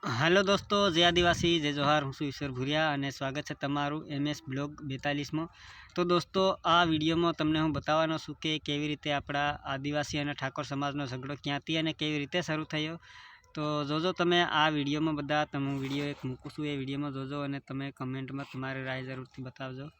Hello दोस्तों, जय आदिवासी जय जोहार। हूँ ईश्वर भूरिया और स्वागत है तमारू MS ब्लॉग 42 में। तो दोस्तों आ वीडियो में तमने हूँ बतावानो छूं के केवी रीते आपड़ा आदिवासी और ठाकोर समाजनो झगड़ो क्यांथी अने केवी रीते शरू थयो। तो जोजो तमे आ वीडियो में बधा तमे वीडियो एक मूकूं छुं ए वीडियो में जोजो अने तमे कमेंट में तमारी राय जरूरथी बतावजो।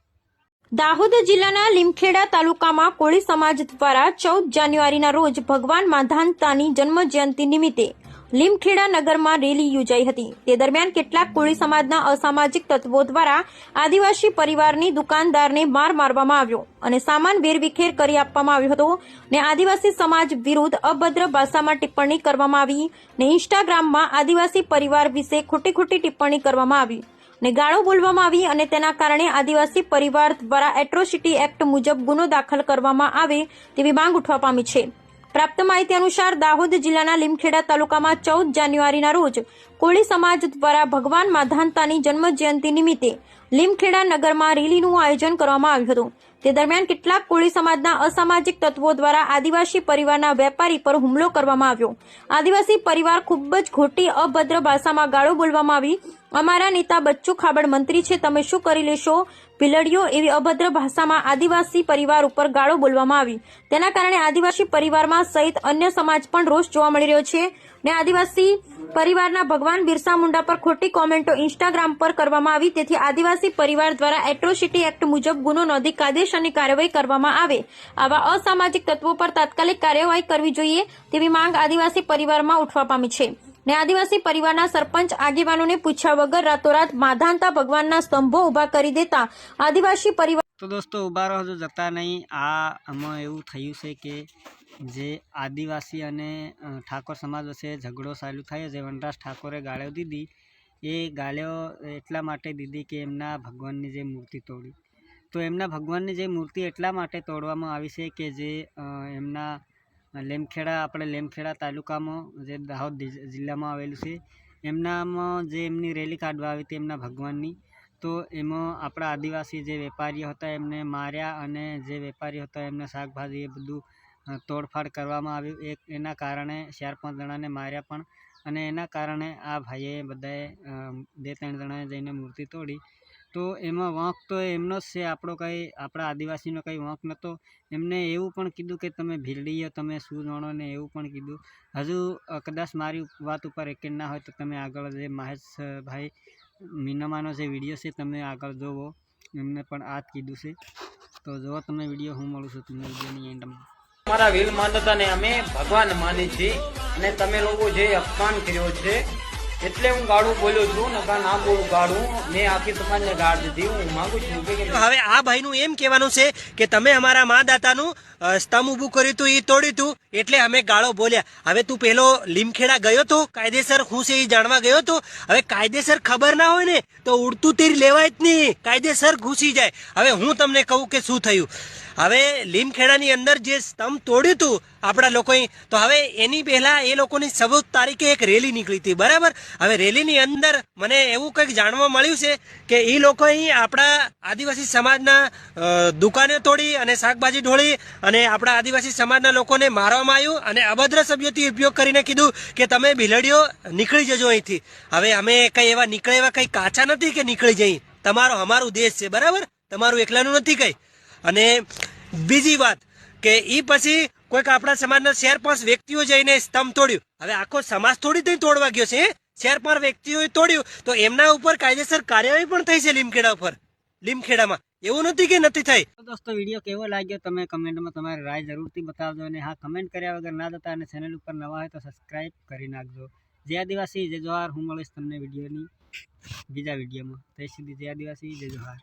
दाहोद जिल्लाना લીમખેડા તાલુકામાં કોળી સમાજ દ્વારા 14 જાન્યુઆરીના રોજ ભગવાન માધાનતાની જન્મજયંતિ નિમિત્તે લીમખેડા નગરમાં રેલી યોજાઈ હતી। તે દરમિયાન કેટલાક કોળી સમાજના અસામાજિક તત્વો દ્વારા આદિવાસી પરિવારની દુકાનદારને માર મારવામાં આવ્યો અને સામાન વેરવિખેર કરી આપવામાં આવ્યો હતો ને આદિવાસી સમાજ વિરુદ્ધ અભદ્ર ભાષામાં ટિપ્પણી કરવામાં આવી ને ઇન્સ્ટાગ્રામમાં આદિવાસી પરિવાર વિશે ખોટી ટિપ્પણી કરવામાં આવી ને ગાળો બોલવામાં આવી અને તેના કારણે આદિવાસી પરિવાર દ્વારા એટ્રોસિટી એક્ટ મુજબ ગુનો દાખલ કરવામાં આવે તેવી માંગ ઉઠવા પામી છે। પ્રાપ્ત માહિતી અનુસાર દાહોદ જિલ્લાના લીમખેડા તાલુકામાં 14 જાન્યુઆરીના રોજ કોળી સમાજ દ્વારા ભગવાન માધાનતાની જન્મજયંતિ નિમિત્તે લીમખેડા નગરમાં રેલીનું આયોજન કરવામાં આવ્યું હતું। તે દરમિયાન કેટલાક કોળી સમાજના અસામાજિક તત્વો દ્વારા આદિવાસી પરિવારના વેપારી પર હુમલો કરવામાં આવ્યો। આદિવાસી પરિવાર ખૂબ જ ખોટી અભદ્ર ભાષામાં ગાળો બોલવામાં આવી। અમારા નેતા બચ્ચુ ખાબડ મંત્રી છે, તમે શું કરી લેશો ભીલડીઓ, એવી અભદ્ર ભાષામાં આદિવાસી પરિવાર ઉપર ગાળો બોલવામાં આવી। તેના કારણે આદિવાસી પરિવારમાં સહિત અન્ય સમાજ પણ રોષ જોવા મળી રહ્યો છે ને આદિવાસી પરિવારના ભગવાન બિરસા મુંડા પર ખોટી કોમેન્ટો ઇન્સ્ટાગ્રામ પર કરવામાં આવી। તેથી આદિવાસી પરિવાર દ્વારા એટ્રોસિટી એક્ટ મુજબ ગુનો નોંધી કાયદેસરની કાર્યવાહી કરવામાં આવે। આવા અસામાજિક તત્વો પર તાત્કાલિક કાર્યવાહી કરવી જોઈએ તેવી માંગ આદિવાસી પરિવારમાં ઉઠવા પામી છે ને આદિવાસી પરિવારના સરપંચ આગેવાનોને પૂછ્યા વગર રાતોરાત માધાનતા ભગવાનના સ્તંભો ઉભા કરી દેતા આદિવાસી પરિવાર। तो दोस्तों उभा रहो जो जता नहीं आ आमां एवुं थयुं छे के जे आदिवासी अने ठाकोर समाज वच्चे झगड़ो चालू थयो। जे वनराज ठाकोरे गाळ्यो दीधी ए गाळ्यो एटला माटे दीधी के एमना भगवाननी जे मूर्ति तोड़ी। तो एमना भगवाननी जे मूर्ति एटला माटे तोड़वामां आवी छे के जे एमना લીમખેડા આપણે લીમખેડા તાલુકામાં જે દાહોદ જિલ્લામાં આવેલું છે એમનામાં જે એમની રેલી કાઢવા આવી હતી એમના ભગવાનની, તો એમાં આપણા આદિવાસી જે વેપારીઓ હતા એમને માર્યા અને જે વેપારીઓ હતા એમને શાકભાજી એ બધું તોડફાડ કરવામાં આવ્યું। એક એના કારણે 4-5 જણાને માર્યા પણ અને એના કારણે આ ભાઈએ બધાએ 2-3 જણાએ જઈને મૂર્તિ તોડી। तो एमां वाँक तो एमनो ज छे, आपणो कई आपणा आदिवासीनो कई वाँक नतो। एमने एवुं पण कीधुं के तमे भीलडीओ तमे शुं जाणो ने एवुं पण कीधुं। हजू कदाच मारी वात उपर यकीन ना होय तो तमे आगळ जे महेश भाई मीनामानो जे विडियो छे तमे आगळ जोवो, एमने पण आ ज कीधुं छे। तो जो तमे विडियो हूँ मळुं छुं तमने विडियोनी एंडमां। हमारा वीर मानता ने अमे भगवान मानी छे अने तमे लोको जे अपमान कर्यो छे એટલે હું ગાળું બોલ્યો છું નકા ના બોલું ગાળું મેં આખી સમાજને ગાળ દીધી। હું માંગુ છું કે હવે આ ભાઈનું એમ કહેવાનું છે કે તમે અમારા માદાતાનું સ્તંભ ઊભું કર્યું હતું, એ તોડ્યું હતું એટલે અમે ગાળો બોલ્યા। હવે તું પેલો લીમખેડા ગયો તો કાયદેસર હું છે એ જાણવા ગયો તો? હવે કાયદેસર ખબર ના હોય ને તો ઉડતું તીર લેવાય જ નહીં, કાયદેસર ઘૂસી જાય। હવે હું તમને કહું કે શું થયું। હવે લીમખેડાની અંદર જે સ્તંભ તોડ્યું હતું આપણા લોકોએ, તો હવે એની પહેલા એ લોકોની 14 તારીખે એક રેલી નીકળી હતી, બરાબર। હવે રેલીની અંદર મને એવું કંઈક જાણવા મળ્યું છે કે એ લોકોએ આપણા આદિવાસી સમાજના દુકાને તોડી અને શાકભાજી ઢોળી અને આપણા આદિવાસી સમાજના લોકોને મારવામાં આવ્યું અને અભદ્ર શબ્દોથી ઉપયોગ કરીને કીધું કે તમે ભીલડીઓ નીકળી જજો અહીંથી। હવે અમે કંઈ એવા નીકળે એવા કંઈ કાચા નથી કે નીકળી જઈએ, તમારો અમારું દેશ છે, બરાબર, તમારું એકલાનું નથી કંઈ। અને બીજી વાત કે એ પછી કોઈક આપણા સમાજના 4-5 વ્યક્તિઓ જઈને સ્તંભ તોડ્યું। હવે આખો સમાજ થોડી થઈ તોડવા ગયો છે, 4-5 વ્યક્તિઓએ તોડ્યું તો એમના ઉપર કાયદેસર કાર્યવાહી પણ થઈ છે લીમખેડા ઉપર, લીમખેડામાં, એવું નથી કે નથી થઈ। तो दोस्तों वीडियो केवो लाग्यो तमे कमेंट में तमारी राय जरूरथी बतावजो अने हाँ कमेंट कर्या वगर ना जता अने चेनल पर नवा होय तो सब्सक्राइब करी नाखजो। जय आदिवासी जय जोहार। हूँ मळीश तमने विडियोनी बीजा विडियोमां। ત્યાં સુધી જય આદિવાસી જય જોહાર।